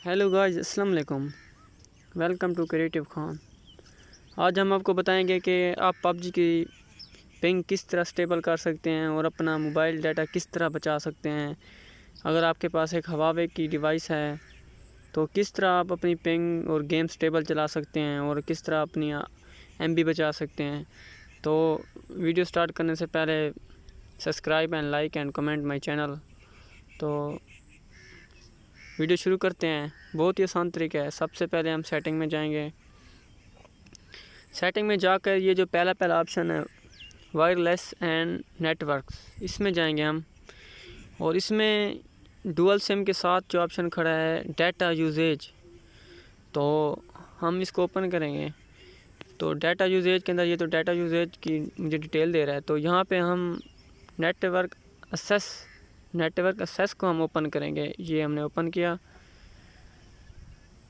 Hello guys, अस्सलाम वालेकुम। Welcome to creative Khan. आज हम आपको बताएंगे कि आप पबजी की पिंग किस तरह स्टेबल कर सकते हैं और अपना मोबाइल डाटा किस तरह बचा सकते हैं। अगर आपके पास एक हवावे की डिवाइस है तो किस तरह आप अपनी पिंग और गेम स्टेबल चला सकते हैं और किस तरह अपनी एमबी बचा सकते हैं। तो वीडियो स्टार्ट करने से पहले subscribe and like and comment my channel. तो वीडियो शुरू करते हैं। बहुत ही आसान तरीका है। सबसे पहले हम सेटिंग में जाएंगे। सेटिंग में जाकर ये जो पहला ऑप्शन है वायरलेस एंड नेटवर्क्स, इसमें जाएंगे हम। और इसमें डुअल सिम के साथ जो ऑप्शन खड़ा है डाटा यूजेज, तो हम इसको ओपन करेंगे। तो डाटा यूजेज के अंदर ये तो डाटा यूजेज की मुझे डिटेल दे रहा है। तो यहाँ पे हम नेटवर्क असेस को हम ओपन करेंगे। ये हमने ओपन किया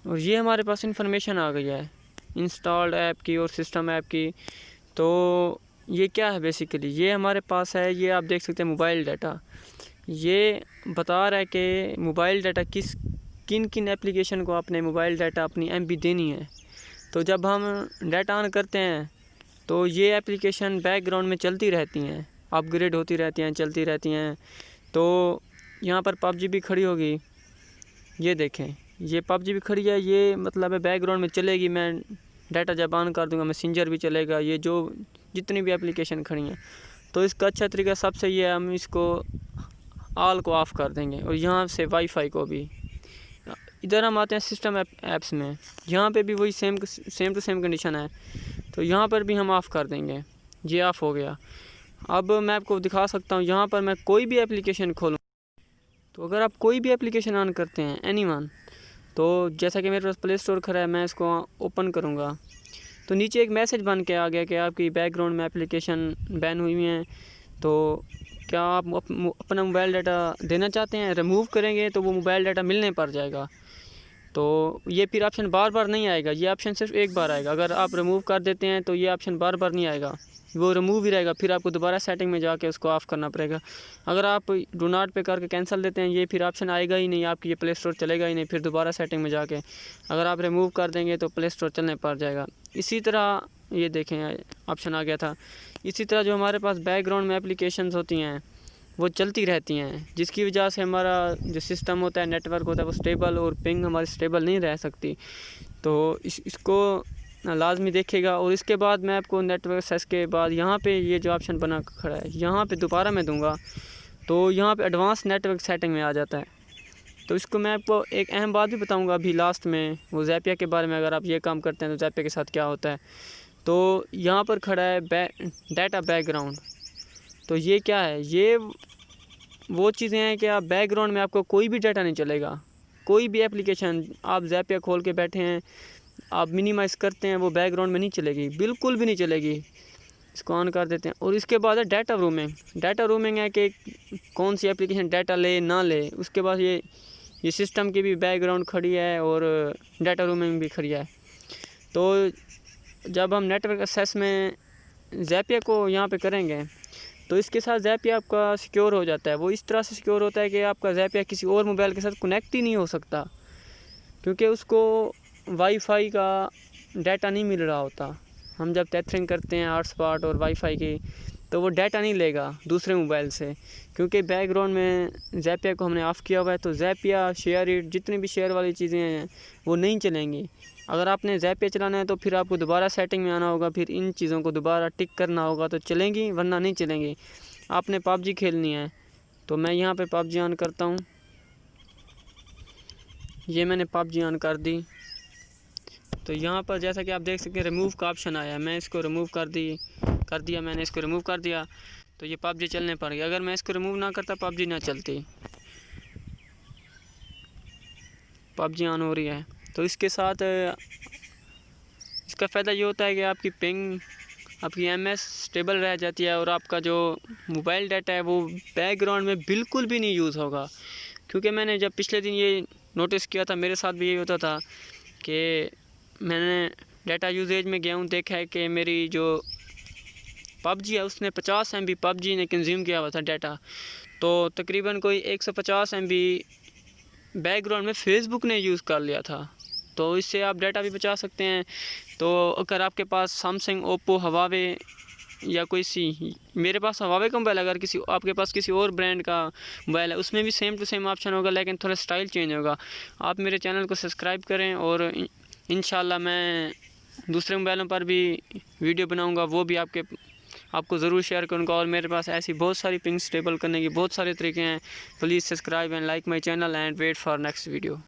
और ये हमारे पास इंफॉर्मेशन आ गई है इंस्टॉल्ड ऐप की और सिस्टम ऐप की। तो ये क्या है बेसिकली, ये हमारे पास है, ये आप देख सकते हैं मोबाइल डाटा। ये बता रहा है कि मोबाइल डाटा किन किन एप्लीकेशन को आपने मोबाइल डाटा अपनी एमबी देनी है। तो जब हम डाटा ऑन करते हैं तो ये एप्लीकेशन बैकग्राउंड में चलती रहती हैं, अपग्रेड होती रहती हैं, चलती रहती हैं। तो यहाँ पर पबजी भी खड़ी होगी, ये देखें, ये पबजी भी खड़ी है। ये मतलब है बैकग्राउंड में चलेगी। मैं डाटा जब ऑन कर दूंगा मैसेंजर भी चलेगा, ये जो जितनी भी एप्लीकेशन खड़ी हैं। तो इसका अच्छा तरीका सबसे ये है, हम इसको ऑल को ऑफ़ कर देंगे और यहाँ से वाईफाई को भी। इधर हम आते हैं सिस्टम ऐप्स में, यहाँ पे भी वही सेम टू सेम कंडीशन है। तो यहाँ पर भी हम ऑफ़ कर देंगे। ये ऑफ़ हो गया। अब मैं आपको दिखा सकता हूँ, यहाँ पर मैं कोई भी एप्लीकेशन खोलूँ तो अगर आप कोई भी एप्लीकेशन ऑन करते हैं एनीवन, तो जैसा कि मेरे पास प्ले स्टोर खड़ा है, मैं इसको ओपन करूँगा तो नीचे एक मैसेज बन के आ गया कि आपकी बैकग्राउंड में एप्लीकेशन बैन हुई हैं। तो क्या आप अपना मोबाइल डाटा देना चाहते हैं? रिमूव करेंगे तो वो मोबाइल डाटा मिलने पर जाएगा। तो ये फिर ऑप्शन बार बार नहीं आएगा, ये ऑप्शन सिर्फ एक बार आएगा। अगर आप रिमूव कर देते हैं तो ये ऑप्शन बार बार नहीं आएगा, वो रिमूव ही रहेगा। फिर आपको दोबारा सेटिंग में जाके उसको ऑफ़ करना पड़ेगा। अगर आप डू नॉट पे करके कैंसिल देते हैं, ये फिर ऑप्शन आएगा ही नहीं, आपकी ये प्ले स्टोर चलेगा ही नहीं। फिर दोबारा सेटिंग में जाके अगर आप रिमूव कर देंगे तो प्ले स्टोर चलने पर जाएगा। इसी तरह ये देखें ऑप्शन आ गया था। इसी तरह जो हमारे पास बैकग्राउंड में एप्लीकेशंस होती हैं वो चलती रहती हैं, जिसकी वजह से हमारा जो सिस्टम होता है, नेटवर्क होता है, वो स्टेबल और पिंग हमारी स्टेबल नहीं रह सकती। तो इसको लाजमी देखेगा। और इसके बाद मैं आपको नेटवर्क एक्सेस के बाद यहाँ पे ये जो ऑप्शन बना खड़ा है, यहाँ पे दोबारा मैं दूंगा तो यहाँ पे एडवांस नेटवर्क सेटिंग में आ जाता है। तो इसको मैं आपको एक अहम बात भी बताऊँगा अभी लास्ट में, वो ज़ैपिया के बारे में। अगर आप ये काम करते हैं तो ज़ैपिया के साथ क्या होता है। तो यहाँ पर खड़ा है डाटा बैकग्राउंड। तो ये क्या है, ये वो चीज़ें हैं कि आप बैकग्राउंड में आपको कोई भी डाटा नहीं चलेगा। कोई भी एप्लीकेशन आप ज़ैपिया खोल के बैठे हैं, आप मिनिमाइज़ करते हैं, वो बैकग्राउंड में नहीं चलेगी, बिल्कुल भी नहीं चलेगी। इसको ऑन कर देते हैं। और इसके बाद है डाटा रूमिंग। डाटा रूमिंग है कि कौन सी एप्लीकेशन डाटा ले ना ले। उसके बाद ये सिस्टम की भी बैकग्राउंड खड़ी है और डाटा रूमिंग भी खड़ी है। तो जब हम नेटवर्क एक्सेस में ज़ैपिया को यहाँ पे करेंगे तो इसके साथ ज़ैपिया आपका सिक्योर हो जाता है। वो इस तरह से सिक्योर होता है कि आपका ज़ैपिया किसी और मोबाइल के साथ कनेक्ट ही नहीं हो सकता, क्योंकि उसको वाईफाई का डाटा नहीं मिल रहा होता। हम जब टेथरिंग करते हैं हॉटस्पॉट और वाईफाई की, तो वो डाटा नहीं लेगा दूसरे मोबाइल से, क्योंकि बैकग्राउंड में ज़ैपिया को हमने ऑफ़ किया हुआ है। तो ज़ैपिया, शेयर इट, जितनी भी शेयर वाली चीज़ें हैं वो नहीं चलेंगी। अगर आपने ज़ैपिया चलाना है तो फिर आपको दोबारा सेटिंग में आना होगा, फिर इन चीज़ों को दोबारा टिक करना होगा तो चलेंगी, वरना नहीं चलेंगी। आपने पबजी खेलनी है तो मैं यहाँ पे पबजी ऑन करता हूँ। ये मैंने पबजी ऑन कर दी। तो यहाँ पर जैसा कि आप देख सकते हैं रिमूव का ऑप्शन आया है, मैं इसको रिमूव कर दिया। मैंने इसको रिमूव कर दिया तो ये पबजी चलने पड़ गई। अगर मैं इसको रिमूव ना करता पबजी ना चलती। पबजी ऑन हो रही है। तो इसके साथ इसका फ़ायदा ये होता है कि आपकी पिंग, आपकी एमएस स्टेबल रह जाती है और आपका जो मोबाइल डाटा है वो बैकग्राउंड में बिल्कुल भी नहीं यूज़ होगा। क्योंकि मैंने जब पिछले दिन ये नोटिस किया था, मेरे साथ भी यही होता था कि मैंने डाटा यूजेज में गया हूँ, देखा है कि मेरी जो पबजी है उसने 50 MB पबजी ने कंज्यूम किया हुआ था डाटा। तो तकरीबन कोई 150 MB बैकग्राउंड में फेसबुक ने यूज़ कर लिया था, तो इससे आप डाटा भी बचा सकते हैं। तो अगर आपके पास सैमसंग, ओप्पो, हवावे या कोई सी, मेरे पास हवावे का मोबाइल, अगर किसी आपके पास किसी और ब्रांड का मोबाइल है उसमें भी सेम टू सेम ऑप्शन होगा, लेकिन थोड़ा स्टाइल चेंज होगा। आप मेरे चैनल को सब्सक्राइब करें और इंशाल्लाह मैं दूसरे मोबाइलों पर भी वीडियो बनाऊंगा, वो भी आपको ज़रूर शेयर करूंगा। और मेरे पास ऐसी बहुत सारी पिंग स्टेबल करने की बहुत सारे तरीके हैं। Please subscribe and like my channel and wait for next video.